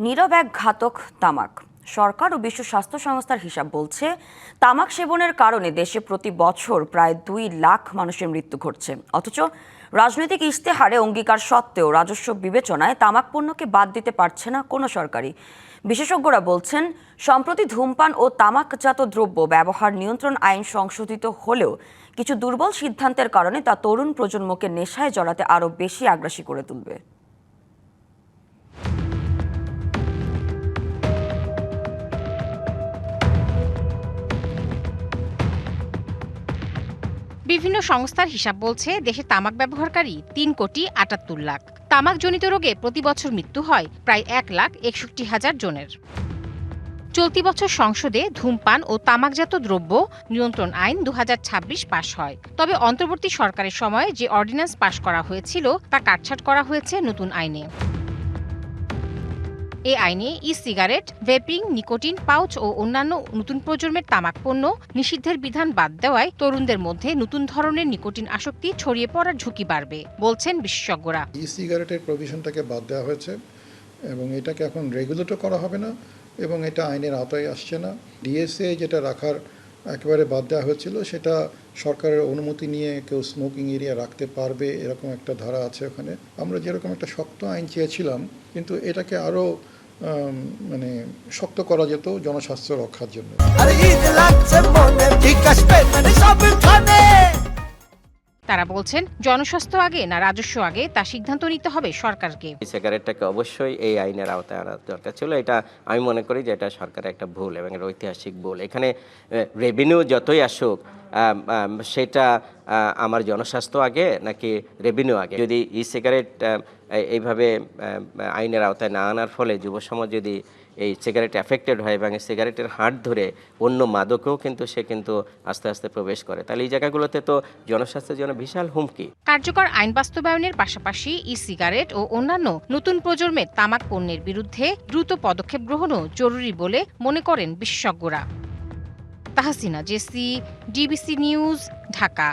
নীরব এক ঘাতক তামাক। সরকার ও বিশ্ব স্বাস্থ্য সংস্থার হিসাব বলছে, তামাক সেবনের কারণে দেশে প্রতি বছর প্রায় 2 লাখ মানুষের মৃত্যু ঘটছে। অথচ রাজনৈতিক ইশতেহারে অঙ্গীকার সত্ত্বেও রাজস্ব বিবেচনায় তামাক পণ্যকে বাদ দিতে পারছে না কোনো সরকারই। বিশেষজ্ঞরা বলছেন, সম্প্রতি ধূমপান ও তামাকজাত দ্রব্য ব্যবহার নিয়ন্ত্রণ আইন সংশোধিত হলেও কিছু দুর্বল সিদ্ধান্তের কারণে তা তরুণ প্রজন্মকে নেশায় জড়াতে আরও বেশি আগ্রাসী করে তুলবে। বিভিন্ন সংস্থার হিসাব বলছে, দেশে তামাক ব্যবহারকারী 3,78,00,000 লাখ। তামাকজনিত রোগে প্রতি বছর মৃত্যু হয় প্রায় 1,61,000 জনের। চলতি বছর সংসদে ধূমপান ও তামাকজাত দ্রব্য নিয়ন্ত্রণ আইন 2026 পাশ হয়। তবে অন্তর্বর্তী সরকারের সময় যে অর্ডিন্যান্স পাশ করা হয়েছিল তা কাটছাঁট করা হয়েছে নতুন আইনে। এই আইনে সিগারেট, ভেপিং, নিকোটিন পাউচ ও অন্যান্য নতুন প্রজন্মের তামাক পণ্য নিষিদ্ধের বিধান বাদ দেওয়ায় তরুণদের মধ্যে নতুন ধরনের নিকোটিন আসক্তি ছড়িয়ে পড়ার ঝুঁকি বাড়বে বলছেন বিশেষজ্ঞরা। সিগারেটের প্রভিশনটাকে বাদ দেওয়া হয়েছে এবং এটাকে এখন রেগুলেটও করা হবে না এবং এটা আইনের আওতায় আসছে না। ডিএসএ যেটা রাখার একেবারে বাদ দেওয়া হয়েছিল সেটা সরকারের অনুমতি নিয়ে কেউ স্মোকিং এরিয়া রাখতে পারবে, এরকম একটা ধারা আছে ওখানে। আমরা যেরকম একটা শক্ত আইন চেয়েছিলাম, কিন্তু এটাকে আরও শক্ত করা যেত জনস্বাস্থ্য রক্ষার জন্য। তারা বলছেন, জনস্বাস্থ্য আগে না রাজস্ব আগে তা সিদ্ধান্ত নিতে হবে সরকারকে। সিগারেটটাকে অবশ্যই এই আইনের আওতায় আনা দরকার ছিল। এটা আমি মনে করি যে এটা সরকারের একটা ভুল এবং এটা ঐতিহাসিক ভুল। এখানে রেভিনিউ যতই আসুক, সেটা আমার জনস্বাস্থ্য আগে নাকি রেভিনিউ আগে? যদি সিগারেট এইভাবে আইনের আওতায় না আনার ফলে যুব সমাজ যদি এই সিগারেট অ্যাফেক্টেড হয় এবং সিগারেটের হাট ধরে অন্য মাদকেও কিন্তু সে আস্তে আস্তে প্রবেশ করে, তাহলে এই জায়গাগুলোতে তো জনস্বাস্থ্যের জন্য বিশাল হুমকি। কার্যকর আইন বাস্তবায়নের পাশাপাশি সিগারেট ও অন্যান্য নতুন প্রজন্মের তামাক পণ্যের বিরুদ্ধে দ্রুত পদক্ষেপ গ্রহণও জরুরি বলে মনে করেন বিশেষজ্ঞরা। Tahsina Jessy, DBC news, Dhaka.